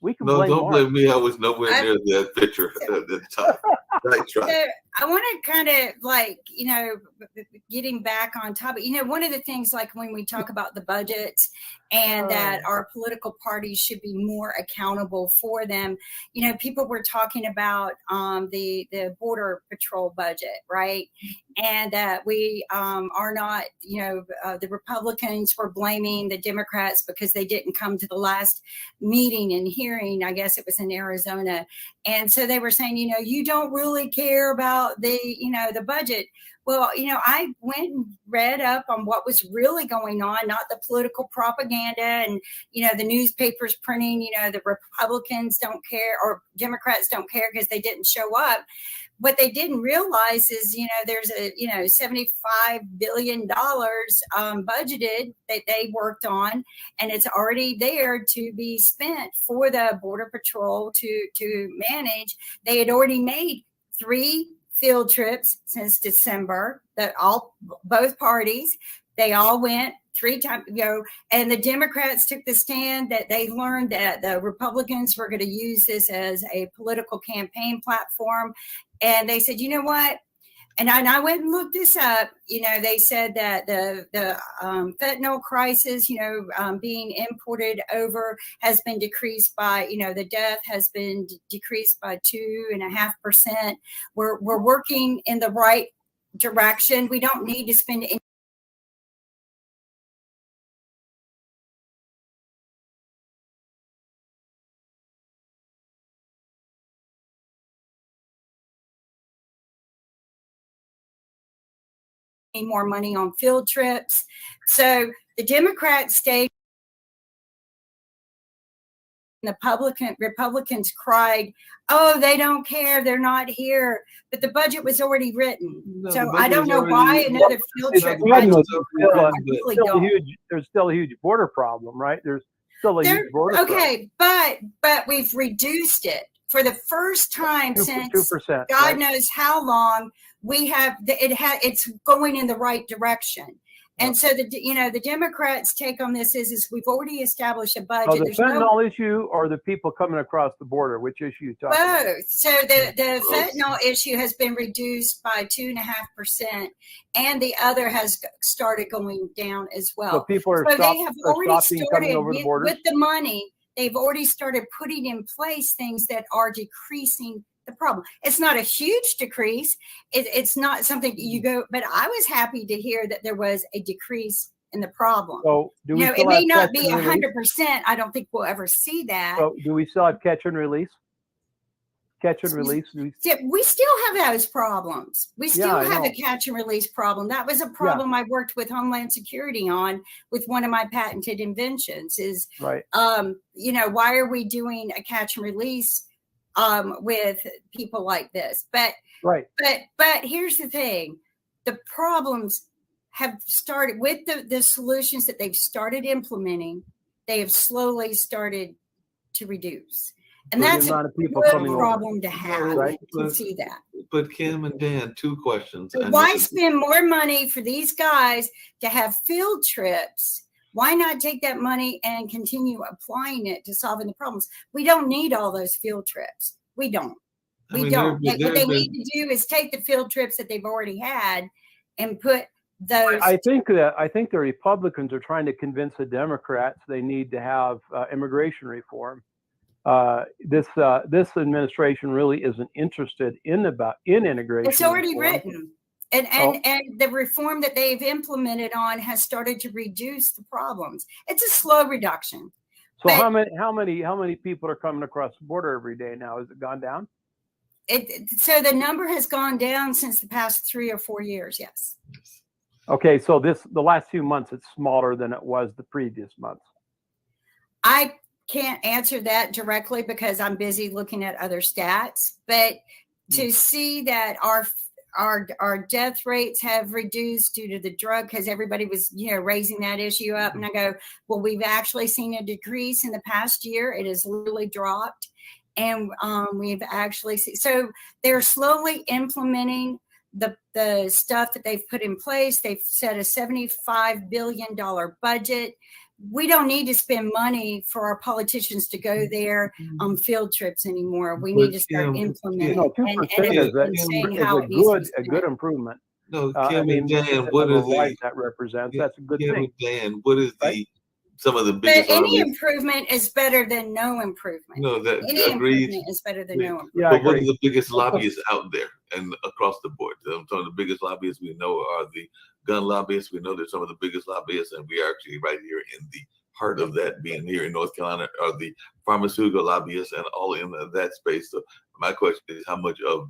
We can No, blame don't Mark. blame me. I was nowhere near that picture at the top. Right. So I want to kind of getting back on topic. One of the things, like when we talk about the budget and that our political parties should be more accountable for them, people were talking about the Border Patrol budget, right? And that we are not, the Republicans were blaming the Democrats because they didn't come to the last meeting and hearing. I guess it was in Arizona. And so they were saying, you don't really care about the budget. Well, I went and read up on what was really going on, not the political propaganda and, the newspapers printing, the Republicans don't care or Democrats don't care because they didn't show up. What they didn't realize is, there's a, $75 billion budgeted that they worked on, and it's already there to be spent for the Border Patrol to manage. They had already made 3 field trips since December that both parties, they all went 3 times ago, and the Democrats took the stand that they learned that the Republicans were going to use this as a political campaign platform. And they said, you know what? And I went and looked this up. They said that the fentanyl crisis, being imported over has been decreased by, the death has been decreased by 2.5%. We're working in the right direction. We don't need to spend more money on field trips. So the Democrats stayed. The Republicans cried, "Oh, they don't care. They're not here." But the budget was already written. No, the So budget I don't was know already why written. another field It's trip. the problem is I really don't. there's still a huge border problem, right? There's still a huge border problem. Okay, but we've reduced it for the first time since 2%, God right? knows how long. We have it's going in the right direction. And so the Democrats' take on this is we've already established a budget. Oh, the There's fentanyl issue or the people coming across the border? Which issue you talking about? both. So the fentanyl issue has been reduced by 2.5%, and the other has started going down as well. So people are, So they have already stopping coming over the border. with the money. They've already started putting in place things that are decreasing the problem. It's not a huge decrease. It's not something you go, but I was happy to hear that there was a decrease in the problem. So do we? It may not be 100%. I don't think we'll ever see that. So do we still have catch and release? Catch and release. We still have those problems. We still have a catch and release problem. That was a problem I worked with Homeland Security on with one of my patented inventions. Is right. Why are we doing a catch and release with people like this? But here's the thing: the problems have started with the solutions that they've started implementing. They have slowly started to reduce. And that's a good problem to have. Right? You can see that. But Kim and Dan, two questions. So why spend more money for these guys to have field trips? Why not take that money and continue applying it to solving the problems? We don't need all those field trips. We don't. We don't. What they need to do is take the field trips that they've already had and put those. I think the Republicans are trying to convince the Democrats they need to have immigration reform. This administration really isn't interested in integration. It's already written, and the reform that they've implemented on has started to reduce the problems. It's a slow reduction. So how many people are coming across the border every day now? Has it gone down? So the number has gone down since the past 3 or 4 years. Yes. Okay, so the last few months it's smaller than it was the previous months. I can't answer that directly because I'm busy looking at other stats, but to see that our death rates have reduced due to the drug, because everybody was raising that issue up, and I go, well, we've actually seen a decrease in the past year. It has literally dropped, and we've actually seen, so they're slowly implementing the stuff that they've put in place. They've set a $75 billion budget. We don't need to spend money for our politicians to go there on field trips anymore. We need to start implementing. 2% is a good improvement. No, Kim and Dan, what is that represents? That's a good thing. Dan, what is some of the biggest? But any improvement is better than no improvement. No, that any agreed. Improvement is better than no improvement. Yeah, but what are the biggest lobbyists out there and across the board? Some of the biggest lobbyists we know are the gun lobbyists. We know that some of the biggest lobbyists, and we are actually right here in the heart of that, being here in North Carolina, are the pharmaceutical lobbyists and all in that space. So my question is, how much of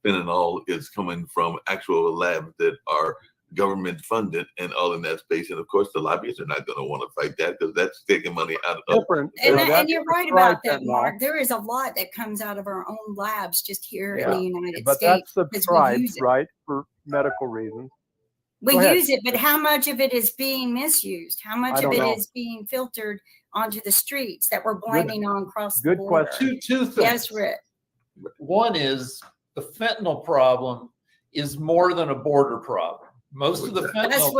fentanyl is coming from actual labs that are government funded and all in that space? And of course, the lobbyists are not going to want to fight that because that's taking money out of. And you're right about that, Mark. There is a lot that comes out of our own labs just here in the United States. But that's subscribed, right, for medical reasons. We use it, but how much of it is being misused? How much of it is being filtered onto the streets that we're blinding on across the border? Good question. Two things. Yes, Rick. One is the fentanyl problem is more than a border problem. Most of the fentanyl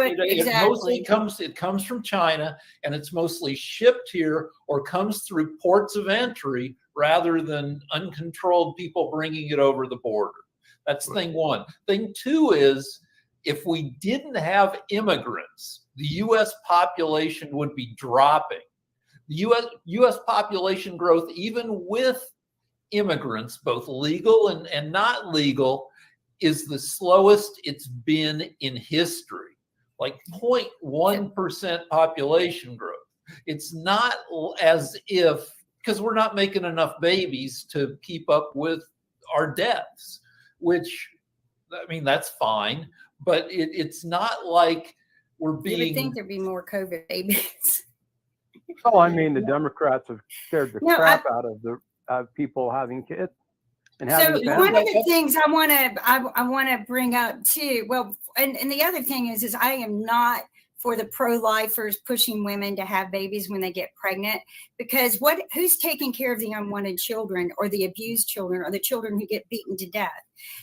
mostly comes from China, and it's mostly shipped here or comes through ports of entry rather than uncontrolled people bringing it over the border. That's thing one. Thing two is, if we didn't have immigrants, the U.S. population would be dropping. The U.S. population growth, even with immigrants, both legal and not legal, is the slowest it's been in history, like 0.1% population growth. It's not as if, because we're not making enough babies to keep up with our deaths, which, I mean, that's fine. but it's not like we're You would being. think there'd be more COVID babies. Oh, I mean, the Democrats have scared the No, crap out of the people having kids and So having one families. of the things I want to bring up too. Well, and the other thing is I am not for the pro-lifers pushing women to have babies when they get pregnant, because who's taking care of the unwanted children or the abused children or the children who get beaten to death?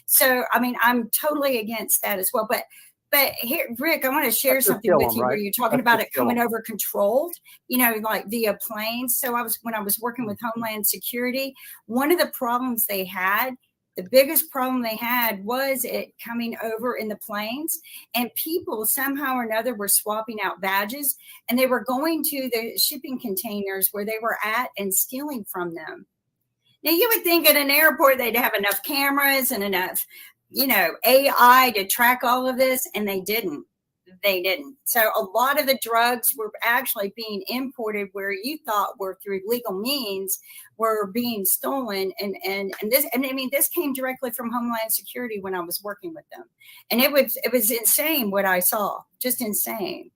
So I mean, I'm totally against that as well. But here, Rick, I want to share something with you where you're talking about it coming over controlled, like via planes. So when I was working with Homeland Security, one of the problems they had, the biggest problem they had was it coming over in the planes, and people somehow or another were swapping out badges, and they were going to the shipping containers where they were at and stealing from them. Now you would think at an airport they'd have enough cameras and enough AI to track all of this, and they didn't. So a lot of the drugs were actually being imported where you thought were through legal means were being stolen. And I mean, this came directly from Homeland Security when I was working with them. And it was insane what I saw, just insane.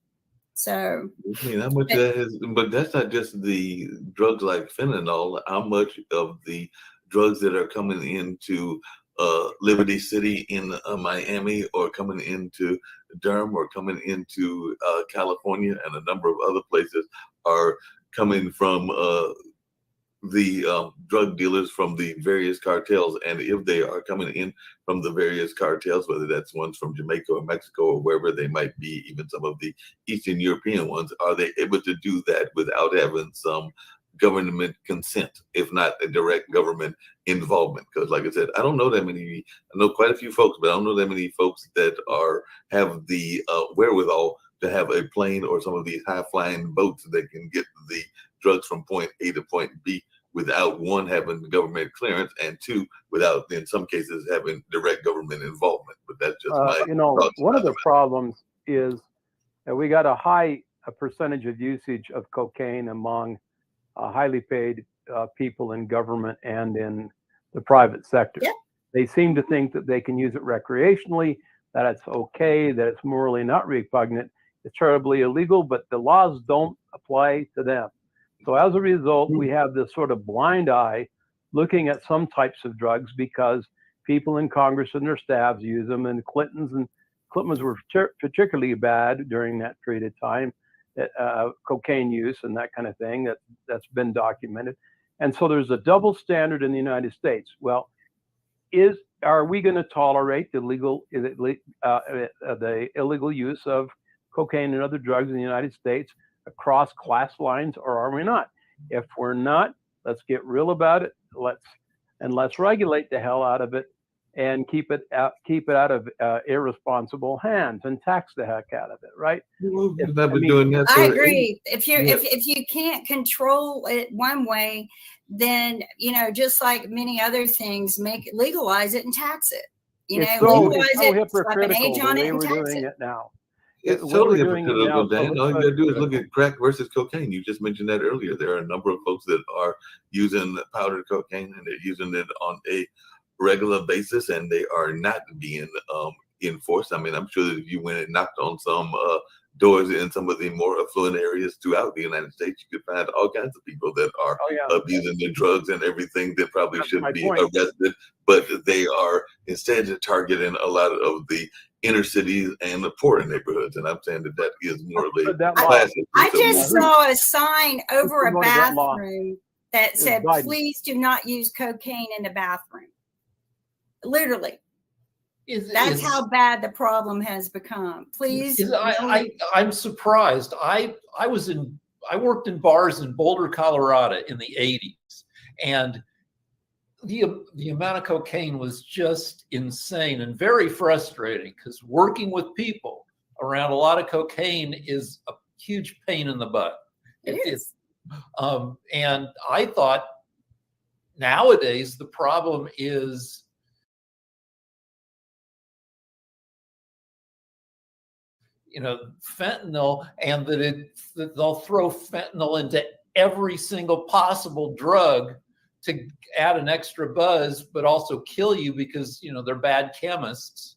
So I mean, how much that is, but that's not just the drugs like fentanyl. How much of the drugs that are coming into Liberty City in Miami, or coming into Durham, or coming into California, and a number of other places are coming from the drug dealers from the various cartels. And if they are coming in from the various cartels, whether that's ones from Jamaica or Mexico or wherever they might be, even some of the Eastern European ones, are they able to do that without having some government consent, if not a direct government involvement? Because like I said, I don't know that many, I know quite a few folks, but I don't know that many folks that have the wherewithal to have a plane or some of these high flying boats that can get the drugs from point A to point B without, one, having government clearance, and two, without, in some cases, having direct government involvement. But that's just my thoughts. One of the problems is that we got a percentage of usage of cocaine among highly paid people in government and in the private sector. Yeah. They seem to think that they can use it recreationally, that it's okay, that it's morally not repugnant. It's terribly illegal, but the laws don't apply to them. So as a result, we have this sort of blind eye looking at some types of drugs because people in Congress and their staffs use them, and Clintons were particularly bad during that period of time. Cocaine use and that kind of thing that's been documented. And so there's a double standard in the United States. Well, are we going to tolerate the illegal use of cocaine and other drugs in the United States across class lines, or are we not? If we're not, let's get real about it. Let's regulate the hell out of it and keep it out of irresponsible hands and tax the heck out of it, right? I agree. If you can't control it one way, then just like many other things, legalize it and tax it. Legalize it, slap an age on it, and tax it. Now. It's totally hypocritical, Dan. All you gotta do is look at crack versus cocaine. You just mentioned that earlier. There are a number of folks that are using powdered cocaine, and they're using it on a regular basis, and they are not being enforced. I mean, I'm sure that if you went and knocked on some doors in some of the more affluent areas throughout the United States, you could find all kinds of people that are abusing the drugs and everything that probably should be arrested, but they are instead targeting a lot of the inner cities and the poorer neighborhoods. And I'm saying that is more of a class. I just saw a sign over a bathroom that said, "Please do not use cocaine in the bathroom." Literally. That's how bad the problem has become. Please. I'm surprised. I worked in bars in Boulder, Colorado in the 80s, and the amount of cocaine was just insane and very frustrating, because working with people around a lot of cocaine is a huge pain in the butt. It is. And I thought nowadays the problem is fentanyl, and that they'll throw fentanyl into every single possible drug to add an extra buzz, but also kill you because they're bad chemists.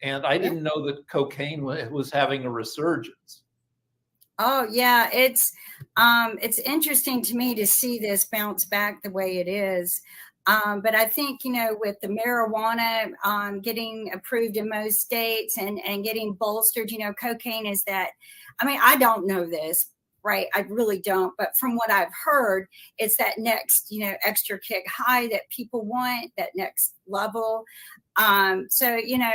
And I didn't know that cocaine was having a resurgence. Oh yeah, it's interesting to me to see this bounce back the way it is. But I think, you know, with the marijuana getting approved in most states and getting bolstered, you know, cocaine is that, I mean, I don't know this, right? I really don't. But from what I've heard, it's that next, you know, extra kick high that people want, that next level. So, you know,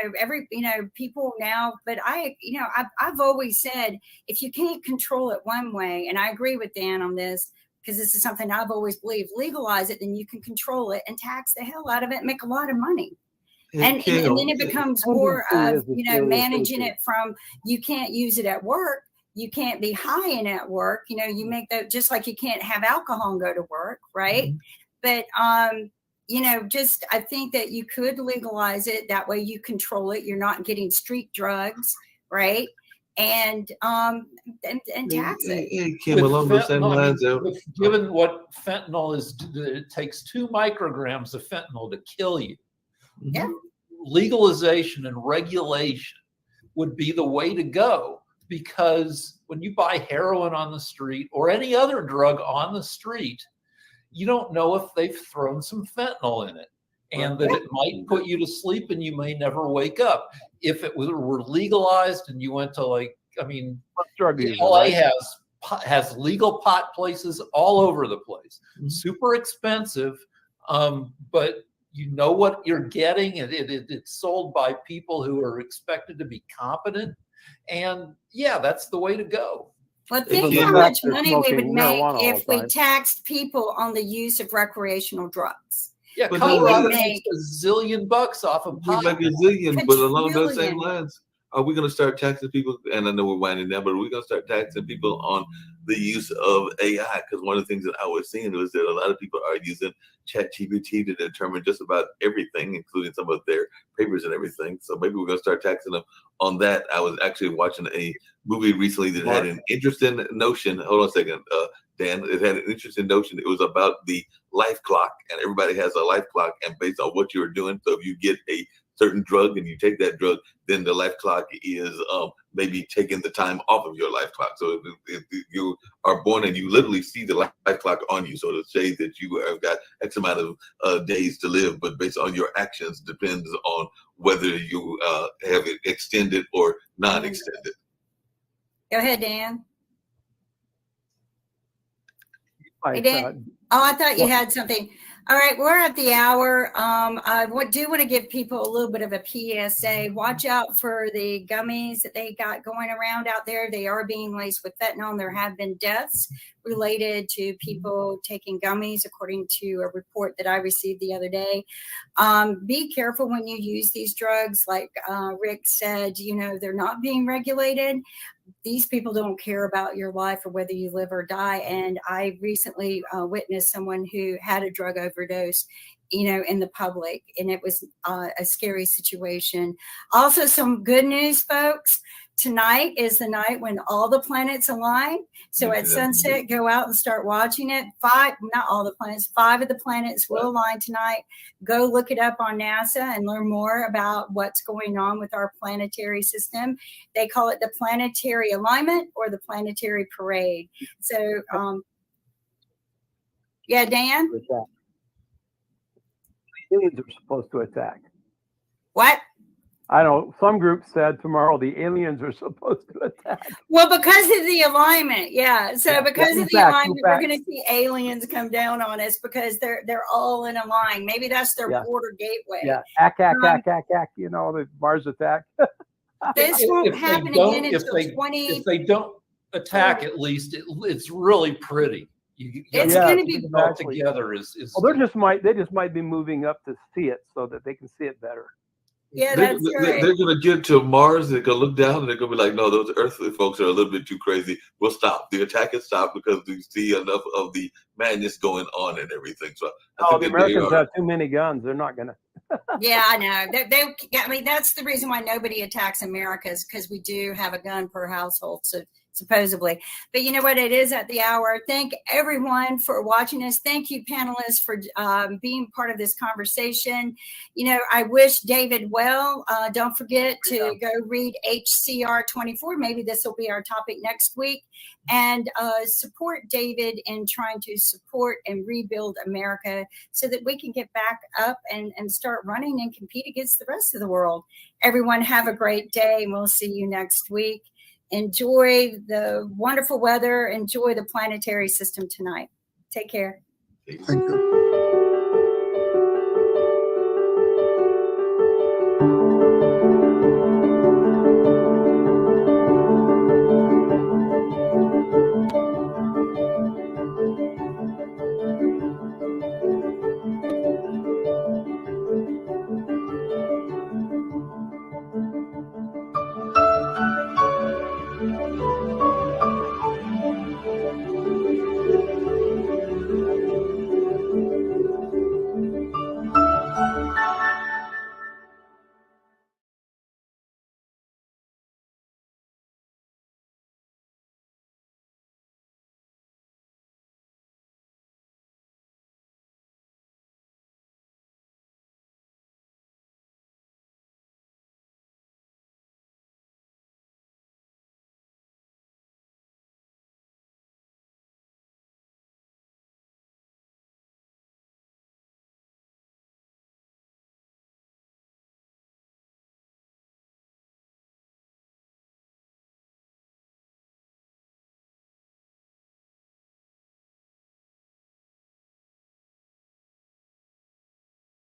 people now, but I've always said, if you can't control it one way, and I agree with Dan on this, because this is something I've always believed, legalize it, then you can control it and tax the hell out of it and make a lot of money. And then it becomes more of, you know, managing it from, you can't use it at work. You can't be high in at work. You know, you make that, just like you can't have alcohol and go to work, right? But, you know, just, I think that you could legalize it. That way you control it. You're not getting street drugs, right? And tax it. It came along the same lines. Given what fentanyl is, it takes 2 micrograms of fentanyl to kill you. Yeah. Legalization and regulation would be the way to go, because when you buy heroin on the street or any other drug on the street, you don't know if they've thrown some fentanyl in it, and that it might put you to sleep and you may never wake up. If it were legalized and you went to, like, I mean, LA has legal pot places all over the place, super expensive, but you know what you're getting. It's sold by people who are expected to be competent, and yeah, that's the way to go. Well, think how much money we would make if we taxed people on the use of recreational drugs. Yeah, Colorado makes $1 zillion off of pot. We make $1 zillion, but along those same lines, are we going to start taxing people? And I know we're winding down, but are we going to start taxing people on the use of AI? Because one of the things that I was seeing was that a lot of people are using ChatGPT to determine just about everything, including some of their papers and everything. So maybe we're going to start taxing them on that. I was actually watching a movie recently that had an interesting notion. Hold on a second, Dan. It had an interesting notion. It was about the life clock, and everybody has a life clock, and based on what you're doing. So if you get a certain drug and you take that drug, then the life clock is maybe taking the time off of your life clock. So if you are born and you literally see the life clock on you, so to say that you have got X amount of days to live, but based on your actions depends on whether you have it extended or non-extended. Go ahead, Dan. Hey, Dan. Oh, I thought you had something. All right, we're at the hour. I do want to give people a little bit of a PSA. Watch out for the gummies that they got going around out there. They are being laced with fentanyl, and there have been deaths related to people taking gummies, according to a report that I received the other day. Be careful when you use these drugs. Like Rick said, you know, they're not being regulated. These people don't care about your life or whether you live or die. And I recently witnessed someone who had a drug overdose, you know, in the public, and it was a scary situation. Also, some good news, folks. Tonight is the night when all the planets align. So at sunset, go out and start watching it. 5 of the planets will align tonight. Go look it up on NASA and learn more about what's going on with our planetary system. They call it the planetary alignment or the planetary parade. So, yeah, Dan? Aliens are supposed to attack. What? I know some groups said tomorrow the aliens are supposed to attack. Well, because of the alignment, yeah. So because of the alignment, we're going to see aliens come down on us because they're all in a line. Maybe that's their border gateway. Yeah, you know, the Mars attack. This won't happen again until 20. If they don't attack, at least it's really pretty. It's going to be all together. Well, they just might be moving up to see it so that they can see it better. Yeah, that's right. They're going to get to Mars. They're going to look down and they're going to be like, no, those earthly folks are a little bit too crazy. We'll stop. The attack is stopped because we see enough of the madness going on and everything. So the Americans have too many guns. They're not going to. Yeah, I know. I mean, that's the reason why nobody attacks America, is because we do have a gun per household. So supposedly. But you know what? It is at the hour. Thank everyone for watching us. Thank you, panelists, for being part of this conversation. You know, I wish David well. Don't forget to go read HCR 24. Maybe this will be our topic next week. And support David in trying to support and rebuild America so that we can get back up and start running and compete against the rest of the world. Everyone have a great day, and we'll see you next week. Enjoy the wonderful weather. Enjoy the planetary system tonight. Take care. Thank you.